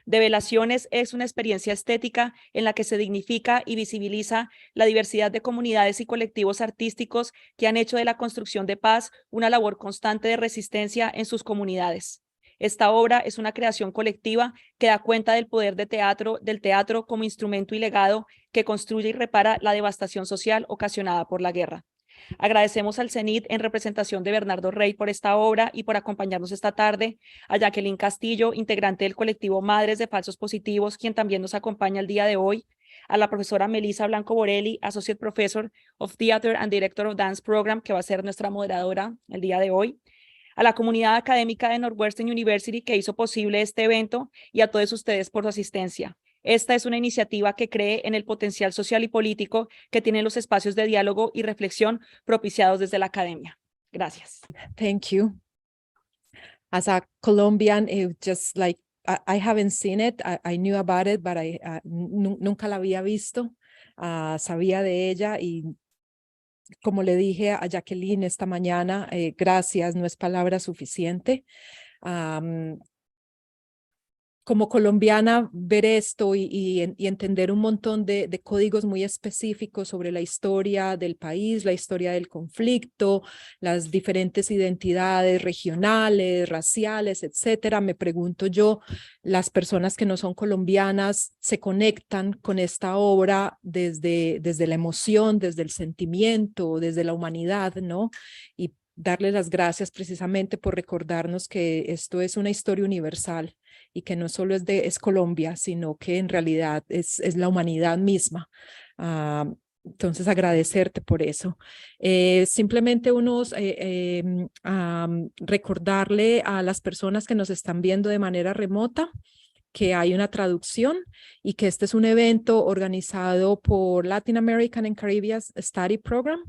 Develaciones es una experiencia estética en la que se dignifica y visibiliza la diversidad de comunidades y colectivos artísticos que han hecho de la construcción de paz una labor constante de resistencia en sus comunidades. Esta obra es una creación colectiva que da cuenta del poder del teatro como instrumento y legado que construye y repara la devastación social ocasionada por la guerra. Agradecemos al CENIT en representación de Bernardo Rey por esta obra y por acompañarnos esta tarde, a Jacqueline Castillo, integrante del colectivo Madres de Falsos Positivos, quien también nos acompaña el día de hoy, a la profesora Melissa Blanco Borelli, Associate Professor of Theater and Director of Dance Program, que va a ser nuestra moderadora el día de hoy, a la comunidad académica de Northwestern University que hizo posible este evento y a todos ustedes por su asistencia. Esta es una iniciativa que cree en el potencial social y político que tienen los espacios de diálogo y reflexión propiciados desde la academia. Gracias. Thank you. As a Colombian, it just like I haven't seen it. I knew about it, but nunca la había visto. Sabía de ella y como le dije a Jacqueline esta mañana, gracias, no es palabra suficiente. Como colombiana, ver esto y entender un montón de códigos muy específicos sobre la historia del país, la historia del conflicto, las diferentes identidades regionales, raciales, etcétera. Me pregunto yo, las personas que no son colombianas se conectan con esta obra desde la emoción, desde el sentimiento, desde la humanidad, ¿no? Y darles las gracias precisamente por recordarnos que esto es una historia universal y que no solo es Colombia, sino que en realidad es la humanidad misma. Entonces, agradecerte por eso. Simplemente recordarle a las personas que nos están viendo de manera remota que hay una traducción y que este es un evento organizado por Latin American and Caribbean Study Program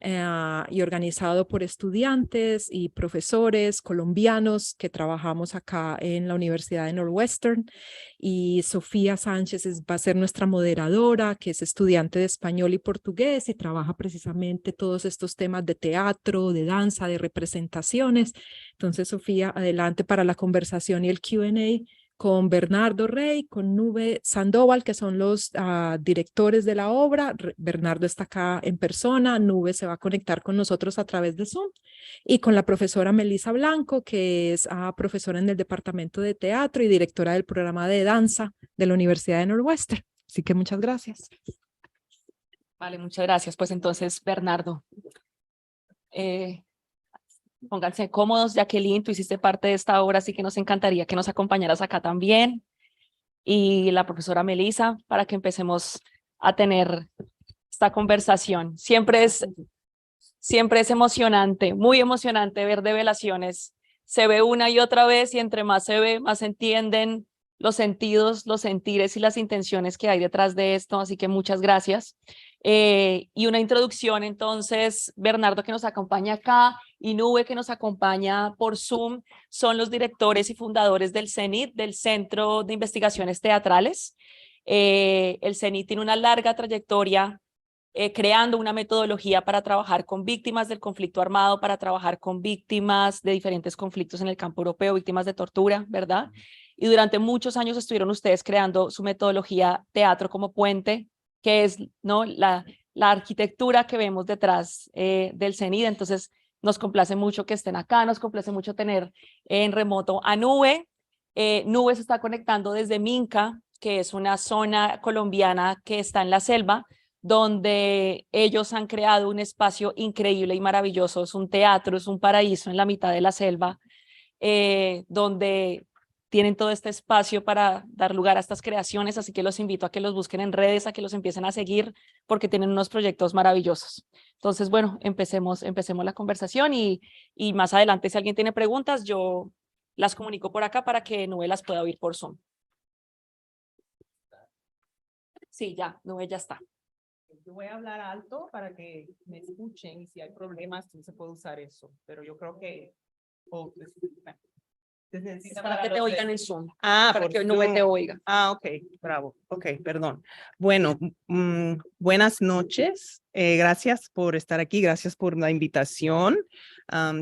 y organizado por estudiantes y profesores colombianos que trabajamos acá en la Universidad de Northwestern. Y Sofía Sánchez va a ser nuestra moderadora, que es estudiante de español y portugués y trabaja precisamente todos estos temas de teatro, de danza, de representaciones. Entonces, Sofía, adelante para la conversación y el Q&A con Bernardo Rey, con Nube Sandoval, que son los directores de la obra. Bernardo está acá en persona, Nube se va a conectar con nosotros a través de Zoom, y con la profesora Melissa Blanco, que es profesora en el Departamento de Teatro y directora del programa de danza de la Universidad de Northwestern. Así que muchas gracias. Vale, muchas gracias. Pues entonces, Bernardo, pónganse cómodos. Jacqueline, tú hiciste parte de esta obra, así que nos encantaría que nos acompañaras acá también. Y la profesora Melissa, para que empecemos a tener esta conversación. Siempre es emocionante, muy emocionante ver develaciones. Se ve una y otra vez y entre más se ve, más se entienden los sentidos, los sentires y las intenciones que hay detrás de esto. Así que muchas gracias. Y una introducción, entonces, Bernardo, que nos acompaña acá, y Nube, que nos acompaña por Zoom, son los directores y fundadores del CENIT, del Centro de Investigaciones Teatrales. El CENIT tiene una larga trayectoria creando una metodología para trabajar con víctimas del conflicto armado, para trabajar con víctimas de diferentes conflictos en el campo europeo, víctimas de tortura, ¿verdad? Y durante muchos años estuvieron ustedes creando su metodología Teatro como Puente, que es, ¿no?, la arquitectura que vemos detrás del CENID. Entonces, nos complace mucho que estén acá, nos complace mucho tener en remoto a Nube. Nube se está conectando desde Minca, que es una zona colombiana que está en la selva, donde ellos han creado un espacio increíble y maravilloso. Es un teatro, es un paraíso en la mitad de la selva, donde tienen todo este espacio para dar lugar a estas creaciones, así que los invito a que los busquen en redes, a que los empiecen a seguir, porque tienen unos proyectos maravillosos. Entonces, bueno, empecemos la conversación y más adelante, si alguien tiene preguntas, yo las comunico por acá para que Nube las pueda oír por Zoom. Sí, ya, Nube ya está. Yo voy a hablar alto para que me escuchen y si hay problemas, sí se puede usar eso, pero yo creo que... Para que te oigan en Zoom. Para que Nube te oiga. Ok, bravo. Ok, perdón. Bueno, buenas noches. Gracias por estar aquí. Gracias por la invitación.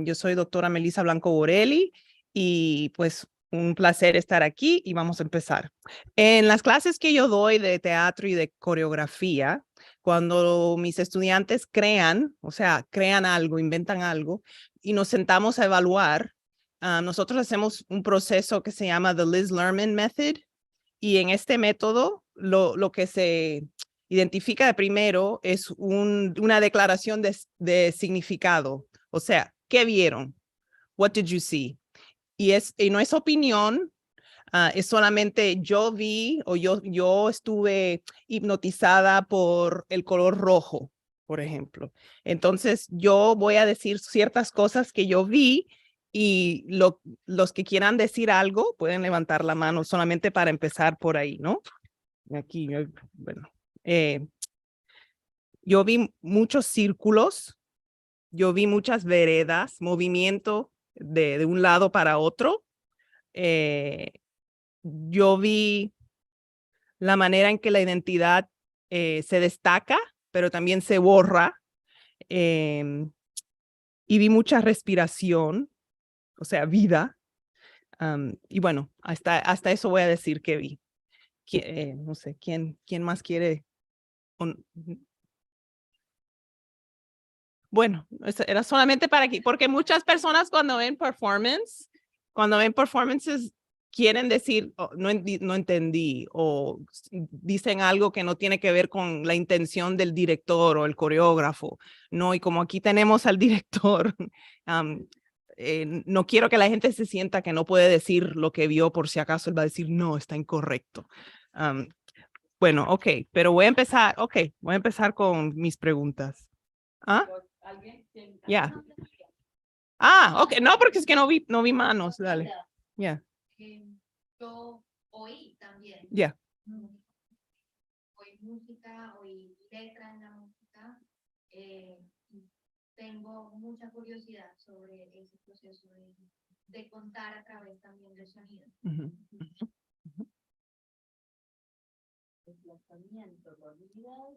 Yo soy doctora Melissa Blanco Borelli y pues un placer estar aquí y vamos a empezar. En las clases que yo doy de teatro y de coreografía, cuando mis estudiantes crean, o sea, crean algo, inventan algo y nos sentamos a evaluar, nosotros hacemos un proceso que se llama The Liz Lerman Method, y en este método lo que se identifica de primero es una declaración de significado. O sea, ¿qué vieron? What did you see? Y no es opinión, es solamente yo vi o yo estuve hipnotizada por el color rojo, por ejemplo. Entonces, yo voy a decir ciertas cosas que yo vi y los que quieran decir algo pueden levantar la mano solamente para empezar por ahí, ¿no? Aquí, bueno, yo vi muchos círculos, yo vi muchas veredas, movimiento de un lado para otro. Yo vi la manera en que la identidad se destaca, pero también se borra. Y vi mucha respiración, o sea, vida. Y bueno, hasta eso voy a decir que vi. No sé, ¿quién más quiere? Bueno, era solamente para aquí, porque muchas personas cuando ven performances, quieren decir, "Oh, no entendí", o dicen algo que no tiene que ver con la intención del director o el coreógrafo. No, y como aquí tenemos al director, no quiero que la gente se sienta que no puede decir lo que vio por si acaso él va a decir, no, está incorrecto. Bueno, ok, pero voy a empezar con mis preguntas. ¿Ah? Ya. Ok, no, porque es que no vi manos, dale. Ya. Yo oí también. Ya. Oí música, oí letra en la música. Tengo mucha curiosidad sobre ese proceso de contar a través también del sonido. Desplazamiento, movilidad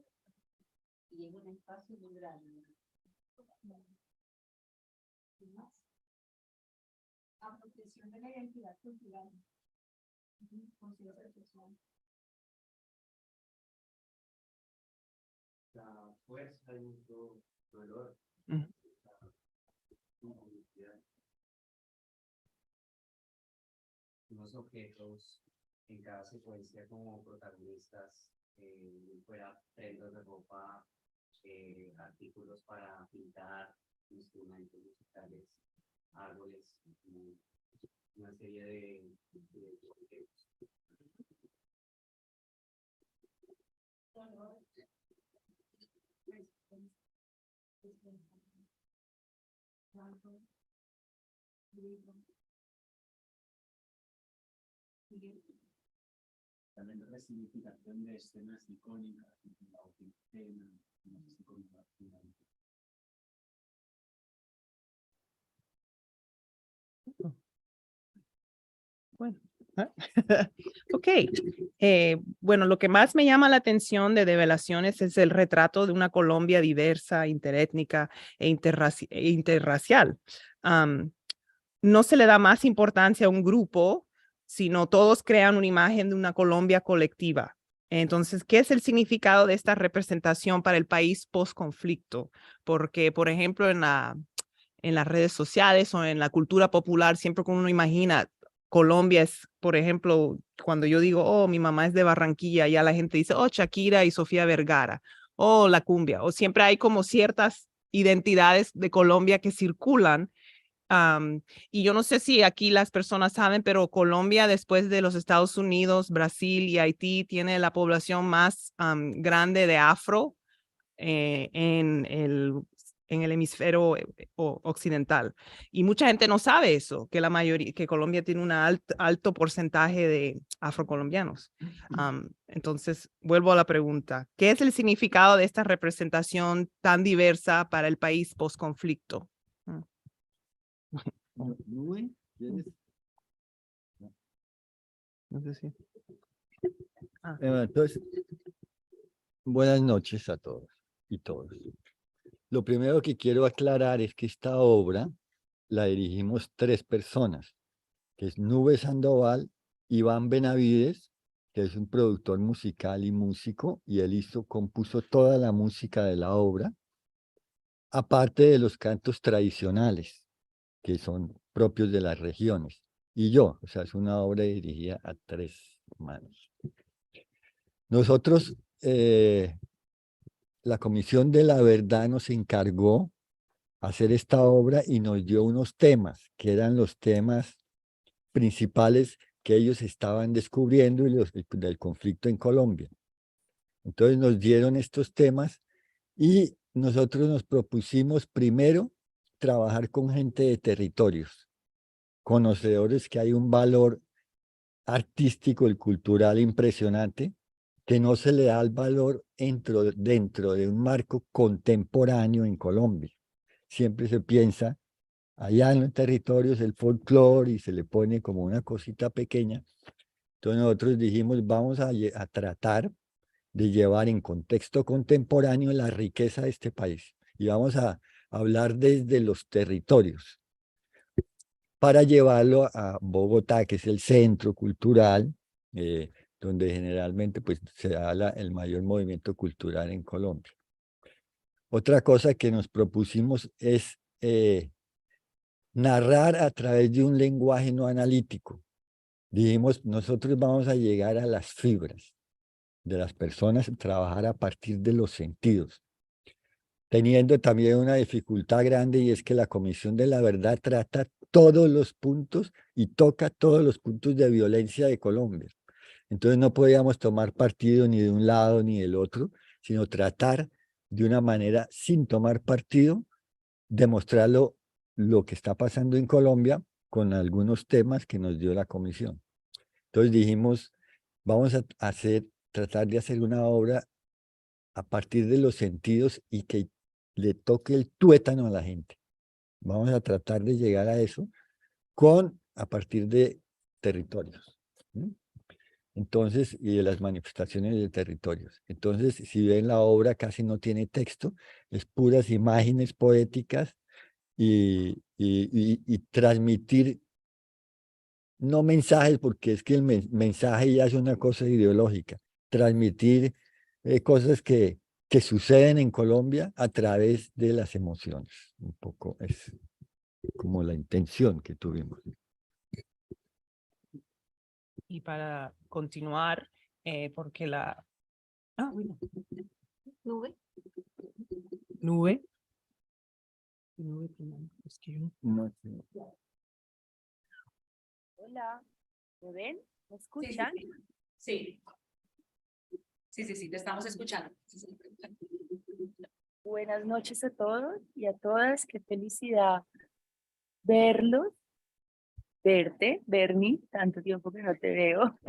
y en un espacio muy grande. Apropiación de la identidad cultural. La fuerza y mucho dolor. Unos objetos en cada secuencia como protagonistas, fuera prendas de ropa, artículos para pintar, instrumentos musicales, árboles, una serie de objetos. También la resignificación de escenas icónicas, la escena, Bueno, ok. Bueno, lo que más me llama la atención de Develaciones es el retrato de una Colombia diversa, interétnica e interracial. No se le da más importancia a un grupo, sino todos crean una imagen de una Colombia colectiva. Entonces, ¿qué es el significado de esta representación para el país post-conflicto? Porque, por ejemplo, en las redes sociales o en la cultura popular, siempre que uno imagina Colombia es, por ejemplo, cuando yo digo, oh, mi mamá es de Barranquilla, ya la gente dice, oh, Shakira y Sofía Vergara, o la cumbia, o siempre hay como ciertas identidades de Colombia que circulan. Y yo no sé si aquí las personas saben, pero Colombia, después de los Estados Unidos, Brasil y Haití, tiene la población más grande de afro en el hemisferio occidental. Y mucha gente no sabe eso, que Colombia tiene un alto porcentaje de afrocolombianos. Entonces, vuelvo a la pregunta, ¿qué es el significado de esta representación tan diversa para el país post-conflicto? No sé si. Entonces, buenas noches a todos y todos. Lo primero que quiero aclarar es que esta obra la dirigimos 3 personas. que es Nube Sandoval, Iván Benavides, que es un productor musical y músico, y él compuso toda la música de la obra, aparte de los cantos tradicionales, que son propios de las regiones. Y yo, o sea, es una obra dirigida a 3 manos. Nosotros, la Comisión de la Verdad nos encargó hacer esta obra y nos dio unos temas, que eran los temas principales que ellos estaban descubriendo y del conflicto en Colombia. Entonces nos dieron estos temas y nosotros nos propusimos primero trabajar con gente de territorios, conocedores que hay un valor artístico y cultural impresionante, que no se le da el valor dentro de un marco contemporáneo en Colombia. Siempre se piensa allá en los territorios el folclore y se le pone como una cosita pequeña. Entonces nosotros dijimos, vamos a tratar de llevar en contexto contemporáneo la riqueza de este país y vamos a hablar desde los territorios para llevarlo a Bogotá, que es el centro cultural, donde generalmente pues, se da el mayor movimiento cultural en Colombia. Otra cosa que nos propusimos es narrar a través de un lenguaje no analítico. Dijimos, nosotros vamos a llegar a las fibras de las personas, trabajar a partir de los sentidos, teniendo también una dificultad grande, y es que la Comisión de la Verdad trata todos los puntos y toca todos los puntos de violencia de Colombia. Entonces no podíamos tomar partido ni de un lado ni del otro, sino tratar de una manera, sin tomar partido, demostrar lo que está pasando en Colombia con algunos temas que nos dio la comisión. Entonces dijimos, vamos a tratar de hacer una obra a partir de los sentidos y que le toque el tuétano a la gente. Vamos a tratar de llegar a eso a partir de territorios. ¿Sí? Entonces, y de las manifestaciones de territorios. Entonces, si ven la obra casi no tiene texto, es puras imágenes poéticas y transmitir, no mensajes, porque es que el mensaje ya es una cosa ideológica, transmitir cosas que suceden en Colombia a través de las emociones. Un poco es como la intención que tuvimos. Y para continuar, porque bueno. Nube. Nube. Es que yo No sé. Hola, ¿me ven? ¿Me escuchan? Sí. Sí, te estamos escuchando. Buenas noches a todos y a todas. Qué felicidad verlos, verte, Bernie, tanto tiempo que no te veo.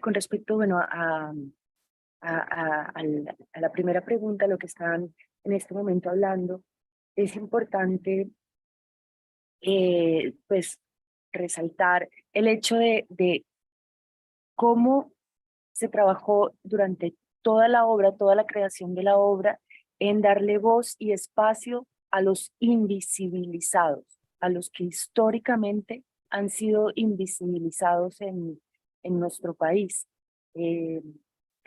Con respecto, bueno, a la primera pregunta, lo que están en este momento hablando, es importante pues resaltar el hecho de cómo se trabajó durante toda la obra, toda la creación de la obra, en darle voz y espacio a los invisibilizados, a los que históricamente han sido invisibilizados en nuestro país, que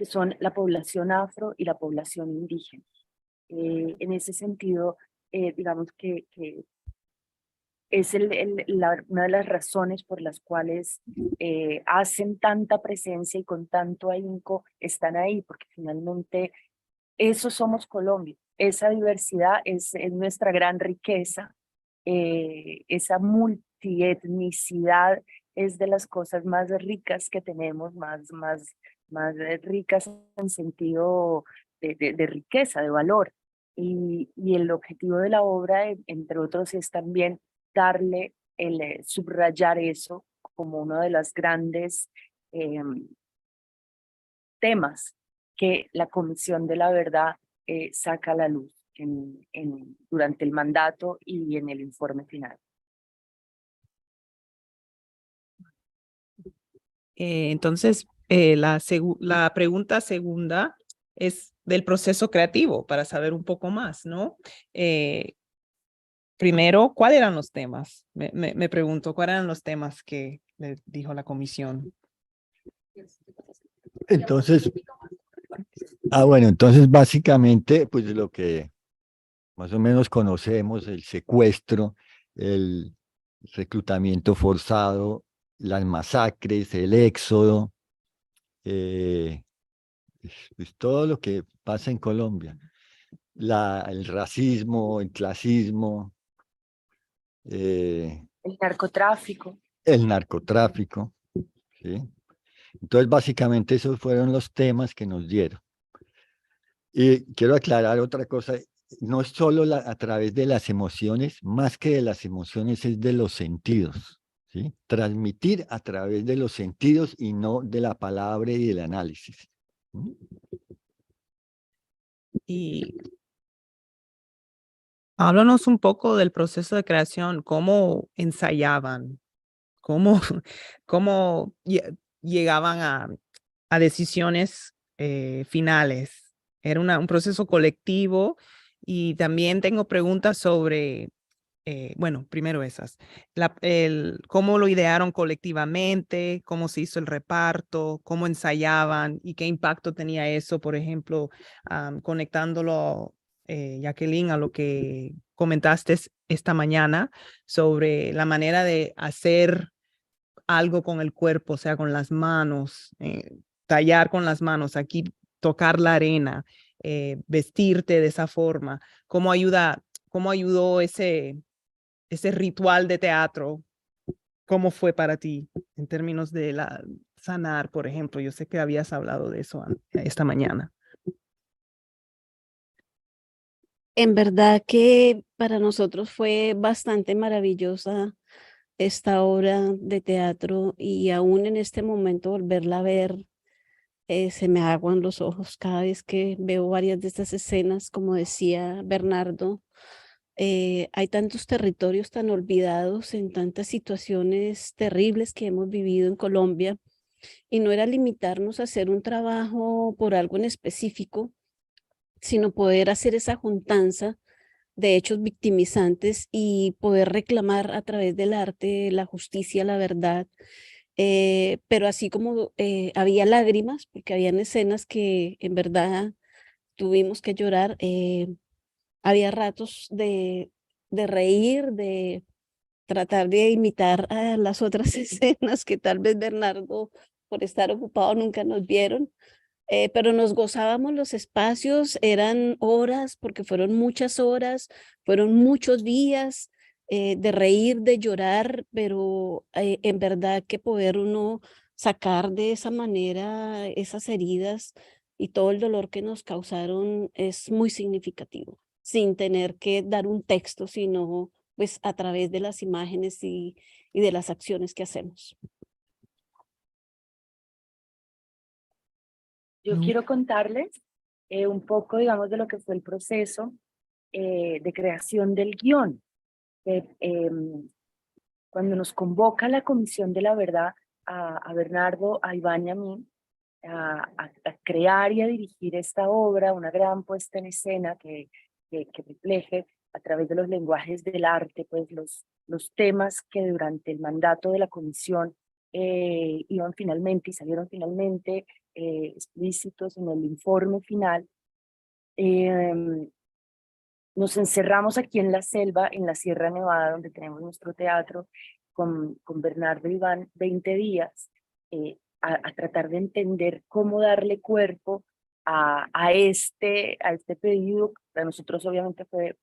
son la población afro y la población indígena. En ese sentido, digamos que es una de las razones por las cuales hacen tanta presencia y con tanto ahínco están ahí, porque finalmente eso somos Colombia, esa diversidad es nuestra gran riqueza, esa multietnicidad es de las cosas más ricas que tenemos, más ricas en sentido de riqueza, de valor. Y el objetivo de la obra, entre otros, es también darle, subrayar eso como uno de los grandes temas que la Comisión de la Verdad saca a la luz durante el mandato y en el informe final. Entonces, la pregunta segunda es del proceso creativo, para saber un poco más, ¿no? primero, ¿cuáles eran los temas? Me pregunto, ¿cuáles eran los temas que le dijo la comisión? Entonces, bueno, entonces básicamente, pues lo que más o menos conocemos, el secuestro, el reclutamiento forzado, las masacres, el éxodo, pues todo lo que pasa en Colombia, el racismo, el clasismo, eh, El narcotráfico. el narcotráfico, ¿sí? Entonces, básicamente esos fueron los temas que nos dieron. Y quiero aclarar otra cosa, no es solo a través de las emociones, más que de las emociones es de los sentidos, ¿sí? Transmitir a través de los sentidos y no de la palabra y del análisis. ¿Mm? Y háblanos un poco del proceso de creación, cómo ensayaban, cómo, cómo llegaban a decisiones finales. Era un proceso colectivo y también tengo preguntas sobre, bueno, primero esas, cómo lo idearon colectivamente, cómo se hizo el reparto, cómo ensayaban y qué impacto tenía eso, por ejemplo, conectándolo, Jacqueline, a lo que comentaste esta mañana sobre la manera de hacer algo con el cuerpo, o sea, con las manos, tallar con las manos, aquí tocar la arena, vestirte de esa forma, cómo ayudó ese ritual de teatro, cómo fue para ti en términos de sanar, por ejemplo. Yo sé que habías hablado de eso esta mañana. En verdad que para nosotros fue bastante maravillosa esta obra de teatro y aún en este momento volverla a ver, se me aguan los ojos cada vez que veo varias de estas escenas, como decía Bernardo. Hay tantos territorios tan olvidados en tantas situaciones terribles que hemos vivido en Colombia y no era limitarnos a hacer un trabajo por algo en específico, sino poder hacer esa juntanza de hechos victimizantes y poder reclamar a través del arte la justicia, la verdad. Pero así como había lágrimas, porque habían escenas que en verdad tuvimos que llorar, había ratos de reír, de tratar de imitar a las otras escenas que tal vez Bernardo, por estar ocupado, nunca nos vieron. Pero nos gozábamos los espacios, eran horas, porque fueron muchas horas, fueron muchos días de reír, de llorar, pero en verdad que poder uno sacar de esa manera esas heridas y todo el dolor que nos causaron es muy significativo, sin tener que dar un texto, sino pues a través de las imágenes y de las acciones que hacemos. Yo quiero contarles un poco, digamos, de lo que fue el proceso de creación del guión. Cuando nos convoca la Comisión de la Verdad a Bernardo, a Iván y a mí, a crear y a dirigir esta obra, una gran puesta en escena que refleje a través de los lenguajes del arte, pues los temas que durante el mandato de la comisión iban finalmente y salieron finalmente explícitos en el informe final. Nos encerramos aquí en la selva, en la Sierra Nevada, donde tenemos nuestro teatro, con Bernardo y Iván, 20 días, a tratar de entender cómo darle cuerpo a este pedido. Para nosotros obviamente fue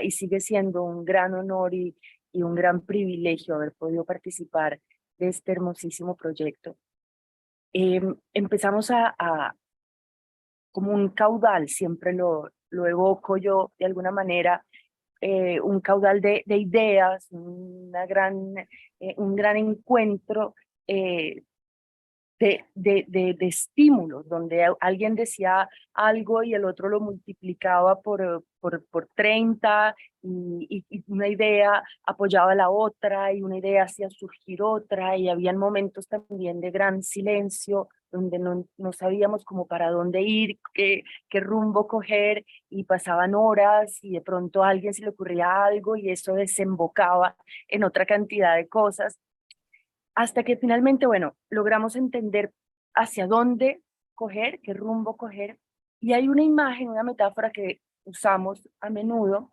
y sigue siendo un gran honor y un gran privilegio haber podido participar de este hermosísimo proyecto. Empezamos como un caudal, siempre lo evoco yo de alguna manera, un caudal de ideas, un gran encuentro de estímulos, donde alguien decía algo y el otro lo multiplicaba por por 30 y una idea apoyaba a la otra y una idea hacía surgir otra y habían momentos también de gran silencio donde no sabíamos como para dónde ir, qué rumbo coger y pasaban horas y de pronto a alguien se le ocurría algo y eso desembocaba en otra cantidad de cosas hasta que finalmente, bueno, logramos entender hacia dónde coger, qué rumbo coger y hay una imagen, una metáfora que usamos a menudo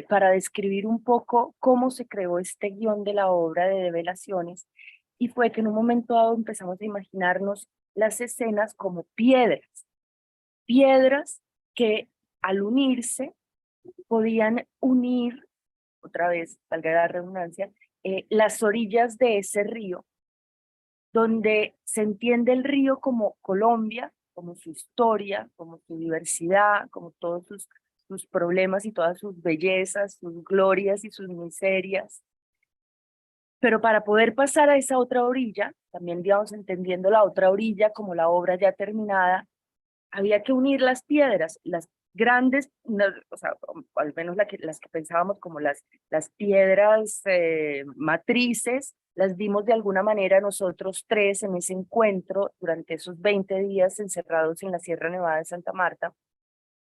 para describir un poco cómo se creó este guión de la obra de Develaciones y fue que en un momento dado empezamos a imaginarnos las escenas como piedras que al unirse podían unir, otra vez, valga la redundancia, las orillas de ese río, donde se entiende el río como Colombia, como su historia, como su diversidad, como todos sus problemas y todas sus bellezas, sus glorias y sus miserias. Pero para poder pasar a esa otra orilla, también digamos entendiendo la otra orilla como la obra ya terminada, había que unir las piedras, las grandes, o sea, o al menos las que pensábamos como las piedras matrices, las dimos de alguna manera nosotros tres en ese encuentro durante esos 20 días encerrados en la Sierra Nevada de Santa Marta,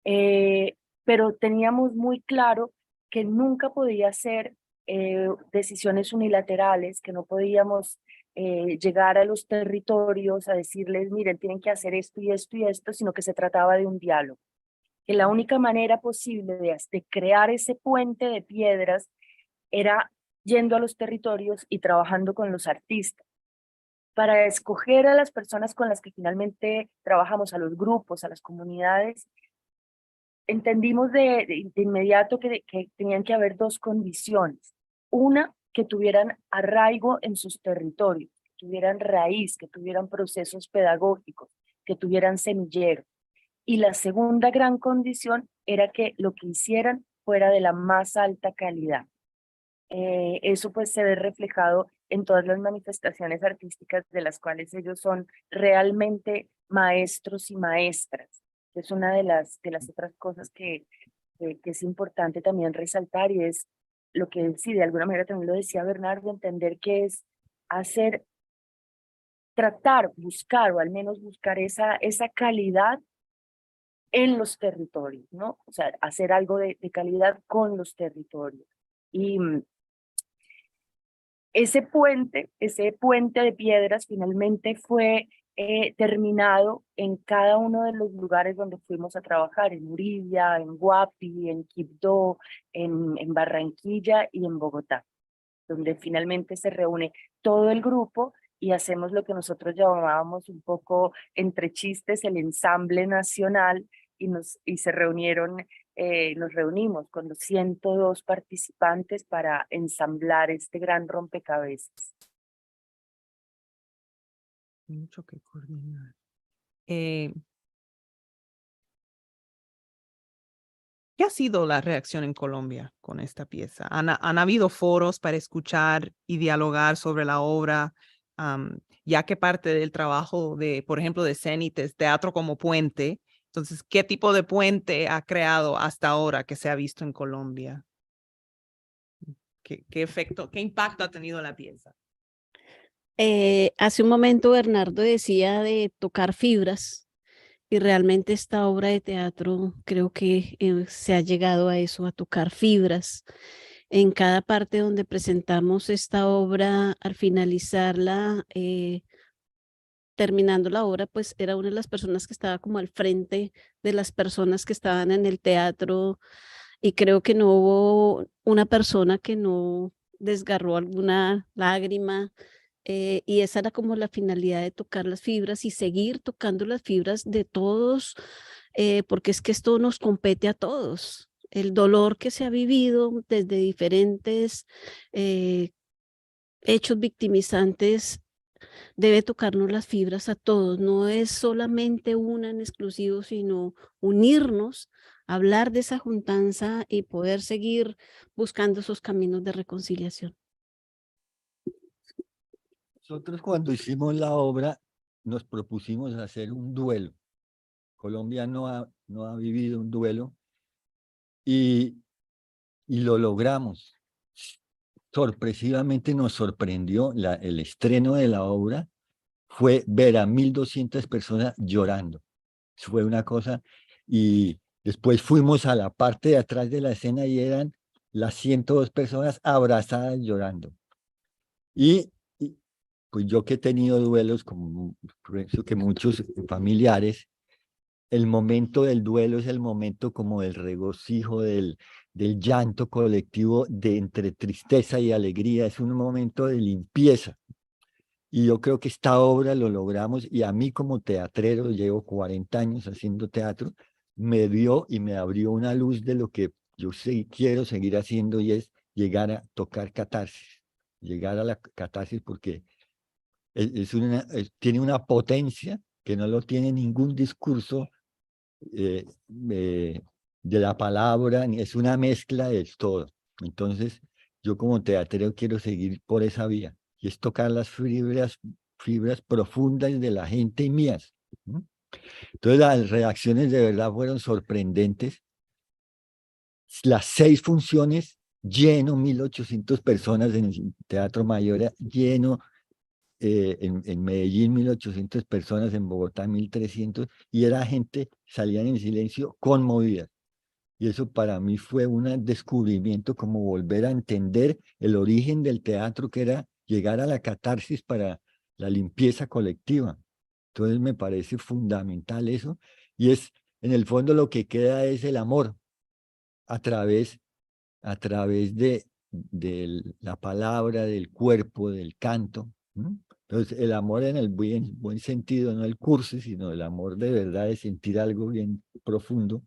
pero teníamos muy claro que nunca podía ser decisiones unilaterales, que no podíamos llegar a los territorios a decirles, miren, tienen que hacer esto y esto y esto, sino que se trataba de un diálogo. Que la única manera posible de crear ese puente de piedras era yendo a los territorios y trabajando con los artistas. Para escoger a las personas con las que finalmente trabajamos, a los grupos, a las comunidades, entendimos de inmediato que tenían que haber dos condiciones. Una, que tuvieran arraigo en sus territorios, que tuvieran raíz, que tuvieran procesos pedagógicos, que tuvieran semillero. Y la segunda gran condición era que lo que hicieran fuera de la más alta calidad. Eso pues se ve reflejado en todas las manifestaciones artísticas de las cuales ellos son realmente maestros y maestras. Es una de las otras cosas que es importante también resaltar y es lo que sí, de alguna manera también lo decía Bernardo, entender que es hacer, tratar, buscar o al menos buscar esa calidad en los territorios, ¿no? O sea, hacer algo de calidad con los territorios. Y ese puente de piedras finalmente fue terminado en cada uno de los lugares donde fuimos a trabajar, en Uribe, en Guapi, en Quibdó, en Barranquilla y en Bogotá, donde finalmente se reúne todo el grupo y hacemos lo que nosotros llamábamos un poco entre chistes el ensamble nacional y se reunieron, nos reunimos con los 102 participantes para ensamblar este gran rompecabezas. Mucho que coordinar. ¿Qué ha sido la reacción en Colombia con esta pieza? ¿Han habido foros para escuchar y dialogar sobre la obra? Ya que parte del trabajo de, por ejemplo, de CENIT es teatro como puente. Entonces, ¿qué tipo de puente ha creado hasta ahora que se ha visto en Colombia? ¿Qué efecto, qué impacto ha tenido la pieza? Hace un momento Bernardo decía de tocar fibras y realmente esta obra de teatro creo que se ha llegado a eso, a tocar fibras. En cada parte donde presentamos esta obra, al finalizarla, terminando la obra, pues era una de las personas que estaba como al frente de las personas que estaban en el teatro y creo que no hubo una persona que no desgarró alguna lágrima. Y esa era como la finalidad de tocar las fibras y seguir tocando las fibras de todos, porque es que esto nos compete a todos. El dolor que se ha vivido desde diferentes hechos victimizantes debe tocarnos las fibras a todos. No es solamente una en exclusivo, sino unirnos, hablar de esa juntanza y poder seguir buscando esos caminos de reconciliación. Nosotros cuando hicimos la obra nos propusimos hacer un duelo. Colombia no ha vivido un duelo y lo logramos. Sorpresivamente nos sorprendió el estreno de la obra, fue ver a 1.200 personas llorando. Fue una cosa, y después fuimos a la parte de atrás de la escena y eran las 102 personas abrazadas llorando. Y pues yo que he tenido duelos, como pienso que muchos familiares, el momento del duelo es el momento como del regocijo, del llanto colectivo, de entre tristeza y alegría, es un momento de limpieza. Y yo creo que esta obra lo logramos, y a mí como teatrero, llevo 40 años haciendo teatro, me dio y me abrió una luz de lo que yo quiero seguir haciendo, y es llegar a tocar catarsis, llegar a la catarsis, porque tiene una potencia que no lo tiene ningún discurso de la palabra, es una mezcla de todo. Entonces, yo como teatrero quiero seguir por esa vía, y es tocar las fibras profundas de la gente y mías. Entonces, las reacciones de verdad fueron sorprendentes. Las 6 funciones, lleno, 1.800 personas en el Teatro Mayor, lleno. En Medellín 1.800 personas, en Bogotá 1.300, y era gente, salían en silencio, conmovidas. Y eso para mí fue un descubrimiento, como volver a entender el origen del teatro, que era llegar a la catarsis para la limpieza colectiva. Entonces me parece fundamental eso, y es, en el fondo, lo que queda es el amor a través de la palabra, del cuerpo, del canto. Entonces, el amor en el buen sentido, no el curso, sino el amor de verdad, de sentir algo bien profundo,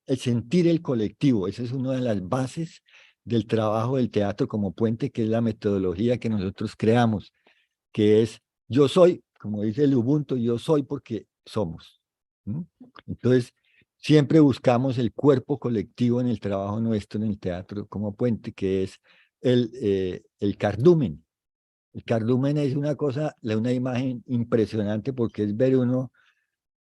el sentir el colectivo. Esa es una de las bases del trabajo del teatro como puente, que es la metodología que nosotros creamos, que es yo soy, como dice el Ubuntu, yo soy porque somos. Entonces, siempre buscamos el cuerpo colectivo en el trabajo nuestro en el teatro como puente, que es el cardumen. El cardumen es una cosa, una imagen impresionante, porque es ver uno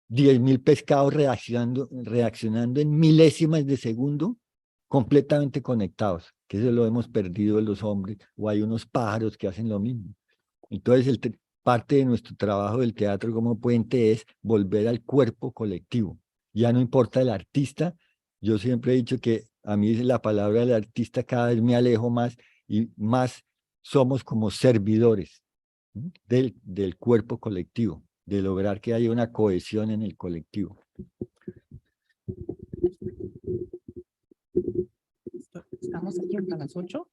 10.000 pescados reaccionando en milésimas de segundo, completamente conectados, que eso lo hemos perdido en los hombres, o hay unos pájaros que hacen lo mismo. Entonces, parte de nuestro trabajo del teatro como puente es volver al cuerpo colectivo. Ya no importa el artista, yo siempre he dicho que a mí la palabra del artista cada vez me alejo más, y más somos como servidores del cuerpo colectivo, de lograr que haya una cohesión en el colectivo. ¿Estamos aquí hasta las 8?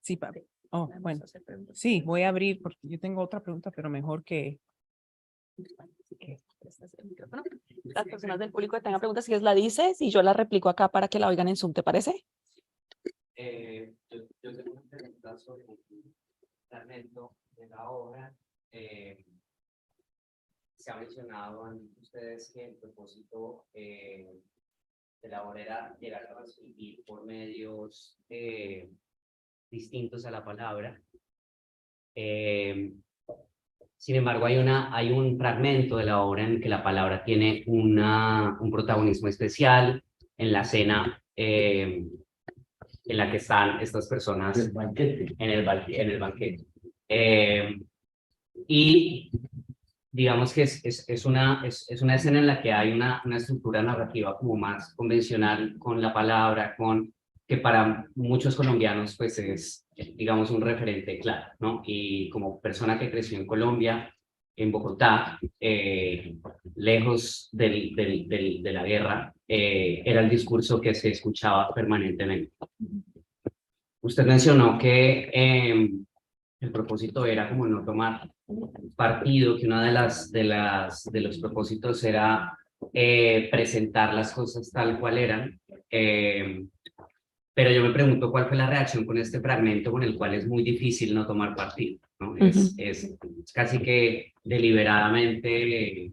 Sí, papi. Oh, bueno. Sí, voy a abrir porque yo tengo otra pregunta, pero mejor que... Las personas del público que tengan preguntas, si es la dices y yo la replico acá para que la oigan en Zoom, ¿te parece? Yo tengo una pregunta sobre el fragmento de la obra. Se ha mencionado, han dicho ustedes, que el propósito de la obra era llegar a transmitir por medios distintos a la palabra. Sin embargo, hay un fragmento de la obra en que la palabra tiene un protagonismo especial en la escena en la que están estas personas en el banquete. Y digamos que es una escena en la que hay una estructura narrativa como más convencional con la palabra, que para muchos colombianos pues es, digamos, un referente claro, ¿no? Y como persona que creció en Colombia, en Bogotá, lejos de la guerra, era el discurso que se escuchaba permanentemente. Usted mencionó que el propósito era como no tomar partido, que uno de los propósitos era presentar las cosas tal cual eran. Pero yo me pregunto cuál fue la reacción con este fragmento con el cual es muy difícil no tomar partido, ¿no? Es casi que deliberadamente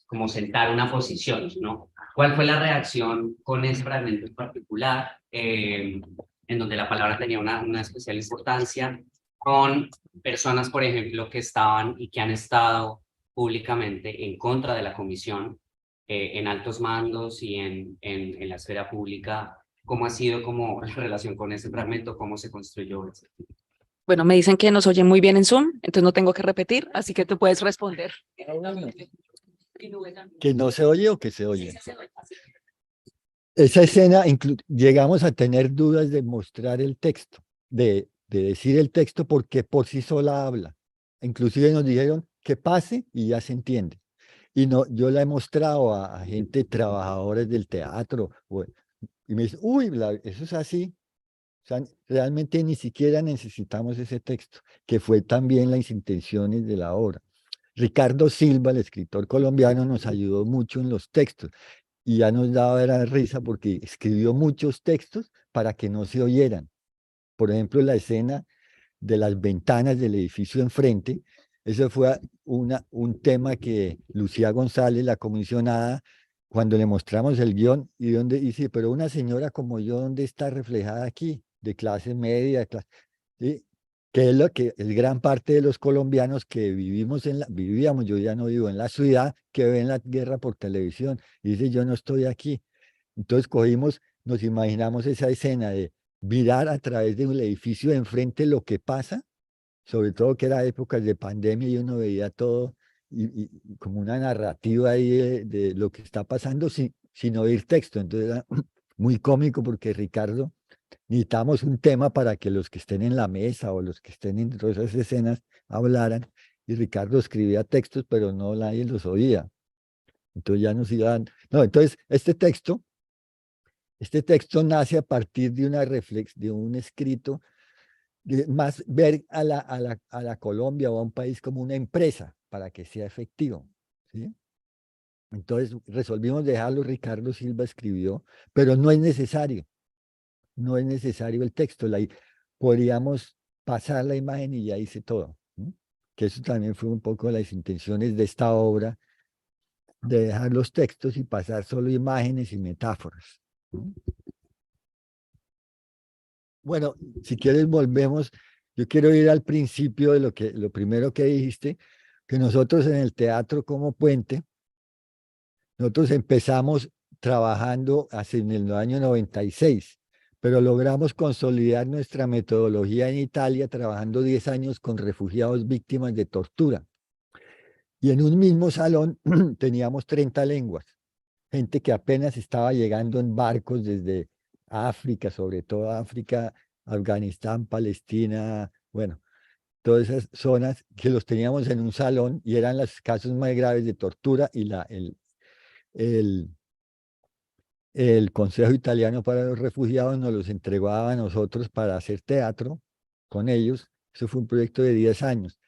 como sentar una posición, ¿no? ¿Cuál fue la reacción con ese fragmento en particular, en donde la palabra tenía una especial importancia, con personas, por ejemplo, que estaban y que han estado públicamente en contra de la comisión, en altos mandos y en la esfera pública, ¿cómo ha sido como la relación con ese fragmento? ¿Cómo se construyó? Bueno, me dicen que nos oyen muy bien en Zoom, entonces no tengo que repetir, así que tú puedes responder. ¿Que no se oye o que se oye? Esa escena, llegamos a tener dudas de mostrar el texto, de decir el texto porque por sí sola habla. Inclusive nos dijeron que pase y ya se entiende. Y no, yo la he mostrado a gente, trabajadores del teatro, y me dicen, uy, eso es así. O sea, realmente ni siquiera necesitamos ese texto, que fue también las intenciones de la obra. Ricardo Silva, el escritor colombiano, nos ayudó mucho en los textos y ya nos daba era risa porque escribió muchos textos para que no se oyeran. Por ejemplo, la escena de las ventanas del edificio enfrente, eso fue un tema que Lucía González, la comisionada, cuando le mostramos el guión, y donde dice, pero una señora como yo, ¿dónde está reflejada aquí? De clase media, ¿sí? Que es lo que es gran parte de los colombianos que vivíamos, yo ya no vivo en la ciudad, que ven la guerra por televisión, y dice, yo no estoy aquí. Entonces nos imaginamos esa escena de mirar a través de un edificio de enfrente lo que pasa, sobre todo que era épocas de pandemia y uno veía todo y como una narrativa ahí de lo que está pasando sin oír texto. Entonces era muy cómico porque Ricardo, necesitamos un tema para que los que estén en la mesa o los que estén en todas esas escenas hablaran, y Ricardo escribía textos, pero no nadie los oía. Entonces ya nos iban... No, entonces este texto nace a partir de de un escrito, de más ver a la Colombia o a un país como una empresa para que sea efectivo, ¿sí? Entonces resolvimos dejarlo, Ricardo Silva escribió, pero no es necesario, no es necesario el texto. Podríamos pasar la imagen y ya hice todo, ¿sí? Que eso también fue un poco las intenciones de esta obra, de dejar los textos y pasar solo imágenes y metáforas, ¿sí? Bueno, si quieres volvemos. Yo quiero ir al principio de lo primero que dijiste, que nosotros en el teatro como puente, nosotros empezamos trabajando en el año 96, pero logramos consolidar nuestra metodología en Italia trabajando 10 años con refugiados víctimas de tortura. Y en un mismo salón teníamos 30 lenguas, gente que apenas estaba llegando en barcos desde África, sobre todo África, Afganistán, Palestina, bueno, todas esas zonas que los teníamos en un salón y eran los casos más graves de tortura, y el, el Consejo Italiano para los Refugiados nos los entregaba a nosotros para hacer teatro con ellos. Eso fue un proyecto de 10 años.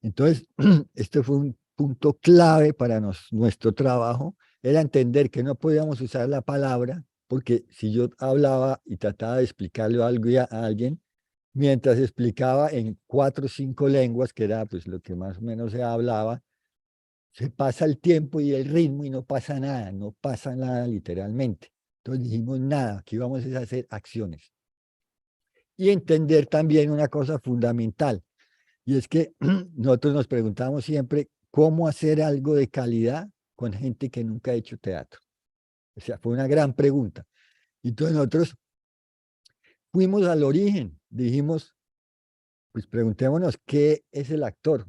Entonces, este fue un punto clave para nuestro trabajo, era entender que no podíamos usar la palabra, porque si yo hablaba y trataba de explicarle algo a alguien, mientras explicaba en 4 o 5 lenguas, que era pues lo que más o menos se hablaba, se pasa el tiempo y el ritmo y no pasa nada, no pasa nada literalmente. Entonces dijimos nada, aquí vamos a hacer acciones. Y entender también una cosa fundamental, y es que nosotros nos preguntamos siempre cómo hacer algo de calidad con gente que nunca ha hecho teatro. O sea, fue una gran pregunta. Entonces nosotros fuimos al origen, dijimos, pues preguntémonos qué es el actor.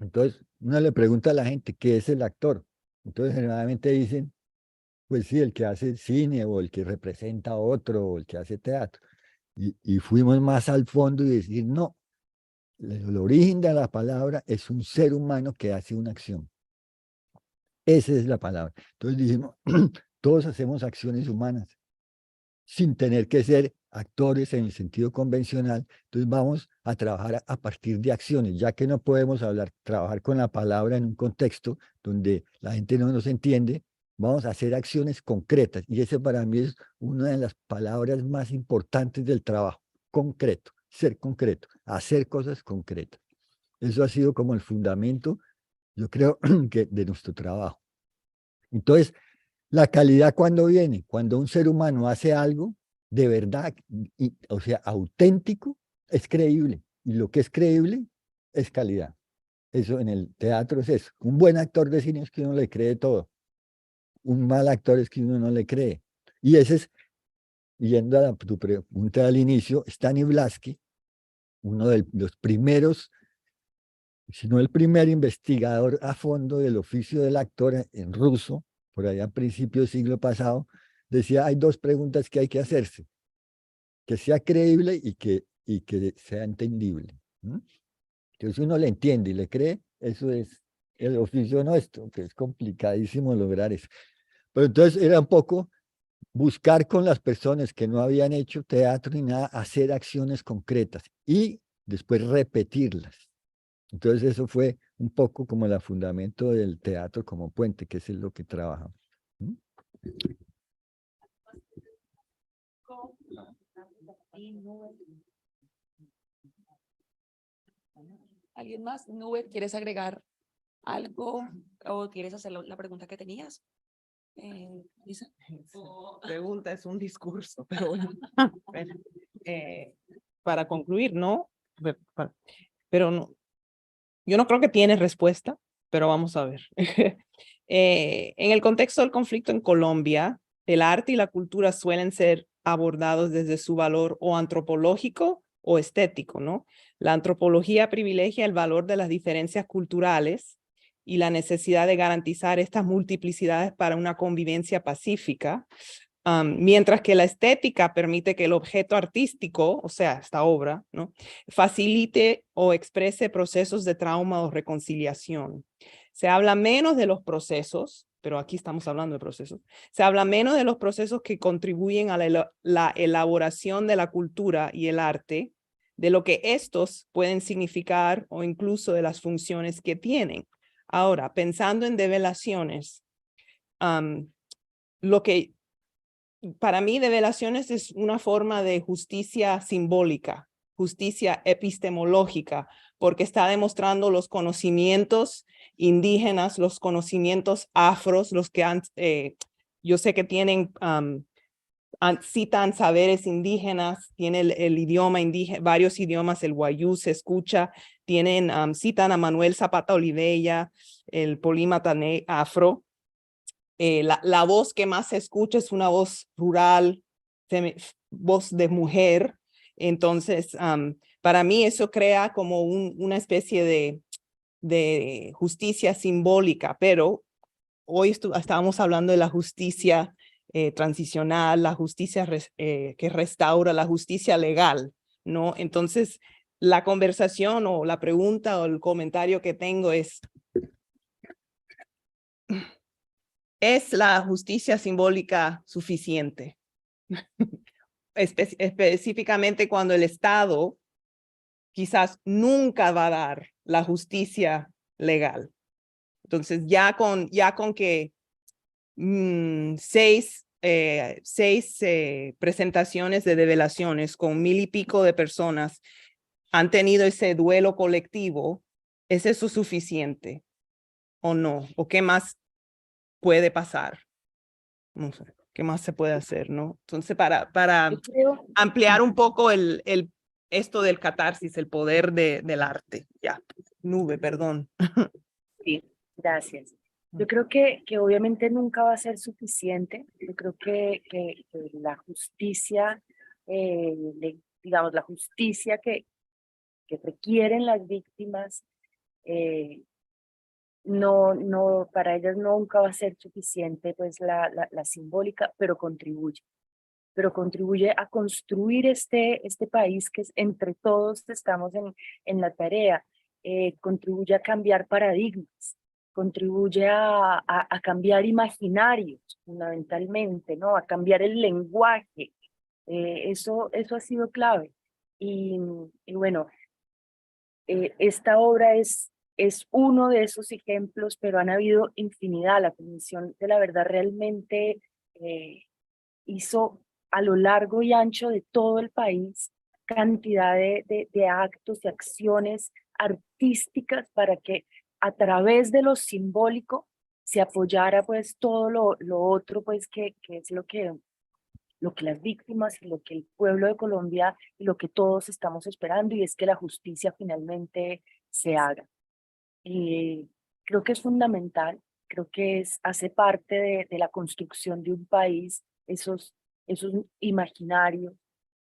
Entonces uno le pregunta a la gente qué es el actor. Entonces generalmente dicen, pues sí, el que hace cine o el que representa a otro o el que hace teatro. Y fuimos más al fondo y decir, no, el origen de la palabra es un ser humano que hace una acción. Esa es la palabra. Entonces dijimos, todos hacemos acciones humanas sin tener que ser actores en el sentido convencional. Entonces vamos a trabajar a partir de acciones, ya que no podemos trabajar con la palabra en un contexto donde la gente no nos entiende. Vamos a hacer acciones concretas, y ese para mí es una de las palabras más importantes del trabajo: concreto, ser concreto, hacer cosas concretas. Eso ha sido como el fundamento, yo creo, que de nuestro trabajo. Entonces, la calidad, ¿cuándo viene? Cuando un ser humano hace algo de verdad, o sea, auténtico, es creíble. Y lo que es creíble es calidad. Eso en el teatro es eso. Un buen actor de cine es que uno le cree todo. un mal actor es que uno no le cree. Y ese es, yendo a tu pregunta al inicio, Stanislavski, uno de los primeros, si no el primer investigador a fondo del oficio del actor en ruso, por allá a principios del siglo pasado, decía, hay dos preguntas que hay que hacerse: que sea creíble y que sea entendible. Entonces, si uno le entiende y le cree, eso es el oficio nuestro, que es complicadísimo lograr eso. Pero entonces era un poco buscar con las personas que no habían hecho teatro ni nada, hacer acciones concretas y después repetirlas. Entonces eso fue un poco como el fundamento del teatro como puente, que es lo que trabajamos. ¿Alguien más? Nube, ¿quieres agregar algo o quieres hacer la pregunta que tenías? Lisa. Pregunta es un discurso, pero bueno. Bueno, para concluir, ¿no? Pero no, yo no creo que tiene respuesta, pero vamos a ver. En el contexto del conflicto en Colombia, el arte y la cultura suelen ser abordados desde su valor o antropológico o estético, ¿no? La antropología privilegia el valor de las diferencias culturales y la necesidad de garantizar estas multiplicidades para una convivencia pacífica, mientras que la estética permite que el objeto artístico, o sea, esta obra, ¿no?, facilite o exprese procesos de trauma o reconciliación. Se habla menos de los procesos, pero aquí estamos hablando de procesos, se habla menos de los procesos que contribuyen a la elaboración de la cultura y el arte, de lo que estos pueden significar o incluso de las funciones que tienen. Ahora, pensando en develaciones, lo que para mí develaciones es una forma de justicia simbólica, justicia epistemológica, porque está demostrando los conocimientos indígenas, los conocimientos afros, los que han, yo sé que tienen, citan saberes indígenas, tiene el idioma indígena, varios idiomas, el guayú se escucha, tienen, citan a Manuel Zapata Olivella, el polímata afro. La voz que más se escucha es una voz rural, voz de mujer. Entonces, para mí eso crea como una especie de justicia simbólica, pero hoy estábamos hablando de la justicia transicional, la justicia que restaura, la justicia legal, ¿no? Entonces, la conversación o la pregunta o el comentario que tengo es, ¿es la justicia simbólica suficiente? Específicamente cuando el Estado quizás nunca va a dar la justicia legal. Entonces, ya con que 6 presentaciones de develaciones con 1000 y pico de personas han tenido ese duelo colectivo, ¿es eso suficiente o no? ¿O qué más puede pasar? No sé, ¿qué más se puede hacer, no? Entonces, para Yo creo, ampliar un poco esto del catarsis, el poder del arte. Ya, Nube, perdón. sí, gracias. Yo creo que obviamente nunca va a ser suficiente. Yo creo que la justicia, digamos, la justicia que requieren las víctimas, no, para ellas nunca va a ser suficiente pues la simbólica, pero contribuye a construir este país que es, entre todos estamos en la tarea, contribuye a cambiar paradigmas, contribuye a cambiar imaginarios fundamentalmente, ¿no? A cambiar el lenguaje. Eso ha sido clave. Y bueno, esta obra es uno de esos ejemplos, pero han habido infinidad. La Comisión de la Verdad realmente hizo a lo largo y ancho de todo el país cantidad de actos y acciones artísticas para que a través de lo simbólico se apoyara pues todo lo otro pues que es lo que las víctimas y lo que el pueblo de Colombia y lo que todos estamos esperando, y es que la justicia finalmente se haga. Creo que es fundamental creo que hace parte de la construcción de un país, esos imaginarios.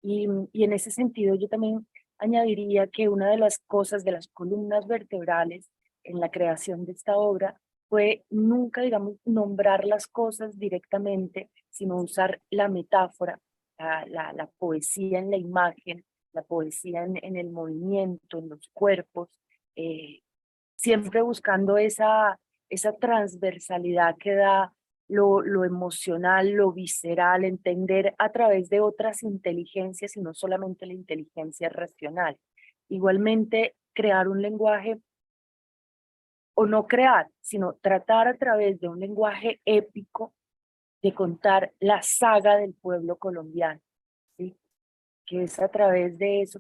Y en ese sentido yo también añadiría que una de las cosas, de las columnas vertebrales en la creación de esta obra fue nunca, digamos, nombrar las cosas directamente, sino usar la metáfora, la poesía en la imagen, la poesía en el movimiento, en los cuerpos, siempre buscando esa transversalidad que da lo emocional, lo visceral, entender a través de otras inteligencias y no solamente la inteligencia racional. Igualmente, crear un lenguaje, o no crear, sino tratar a través de un lenguaje épico de contar la saga del pueblo colombiano, ¿sí? Que es a través de eso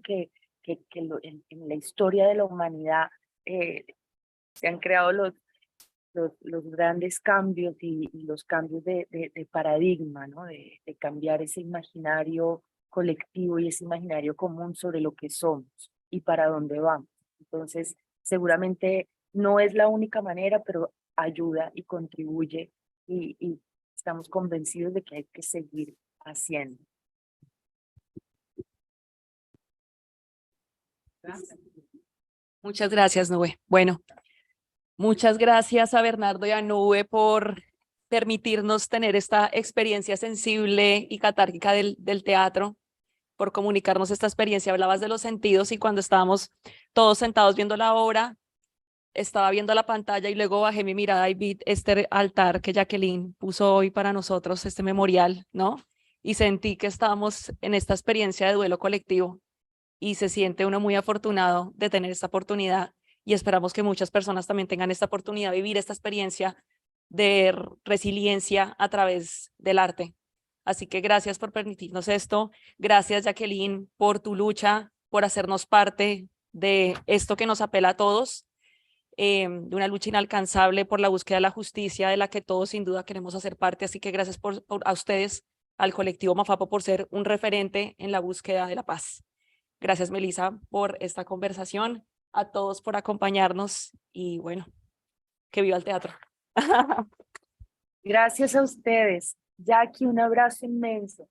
en la historia de la humanidad se han creado los grandes cambios y los cambios de paradigma, ¿no? De cambiar ese imaginario colectivo y ese imaginario común sobre lo que somos y para dónde vamos. Entonces, seguramente no es la única manera, pero ayuda y contribuye y estamos convencidos de que hay que seguir haciendo. Muchas gracias, Nube. Bueno, muchas gracias a Bernardo y a Nube por permitirnos tener esta experiencia sensible y catárquica del teatro, por comunicarnos esta experiencia. Hablabas de los sentidos y cuando estábamos todos sentados viendo la obra, estaba viendo la pantalla y luego bajé mi mirada y vi este altar que Jacqueline puso hoy para nosotros, este memorial, ¿no? Y sentí que estábamos en esta experiencia de duelo colectivo y se siente uno muy afortunado de tener esta oportunidad y esperamos que muchas personas también tengan esta oportunidad de vivir esta experiencia de resiliencia a través del arte. Así que gracias por permitirnos esto. Gracias, Jacqueline, por tu lucha, por hacernos parte de esto que nos apela a todos, de una lucha inalcanzable por la búsqueda de la justicia, de la que todos sin duda queremos hacer parte. Así que gracias a ustedes, al colectivo Mafapo, por ser un referente en la búsqueda de la paz. Gracias, Melissa, por esta conversación, a todos por acompañarnos y bueno, que viva el teatro. Gracias a ustedes. Jackie, un abrazo inmenso.